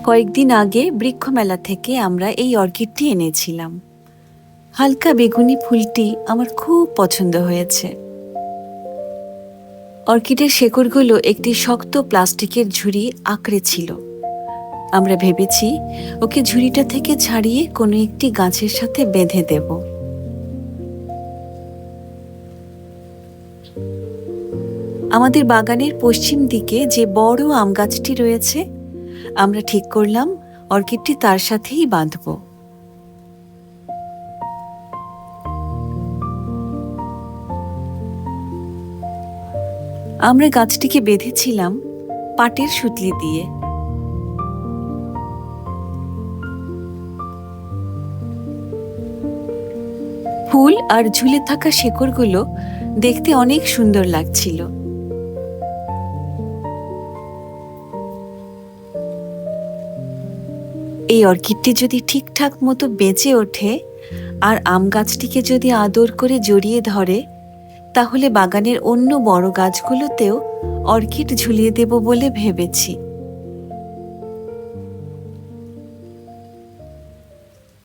কয়েকদিন আগে বৃক্ষমেলা থেকে আমরা এই অর্কিডটি এনেছিলাম। হালকা বেগুনি ফুলটি আমার খুব পছন্দ হয়েছে। অর্কিডের শেকড়গুলো একটি শক্ত প্লাস্টিকের ঝুড়ি আঁকড়ে ছিল। আমরা ভেবেছি ওকে ঝুড়িটা থেকে ছাড়িয়ে কোনো একটি গাছের সাথে বেঁধে দেব। আমাদের বাগানের পশ্চিম দিকে যে বড় আম গাছটি রয়েছে, আমরা ঠিক করলাম অর্কিডটি তার সাথেই বাঁধব। আমরা গাছটিকে বেঁধেছিলাম পাটের সুতলি দিয়ে। ফুল আর ঝুলে থাকা শেকড়গুলো দেখতে অনেক সুন্দর লাগছিল। এই অর্কিডটি যদি ঠিকঠাক মতো বেঁচে ওঠে আর আম গাছটিকে যদি আদর করে জড়িয়ে ধরে, তাহলে বাগানের অন্য বড় গাছগুলোতেও অর্কিড ঝুলিয়ে দেব বলে ভেবেছি।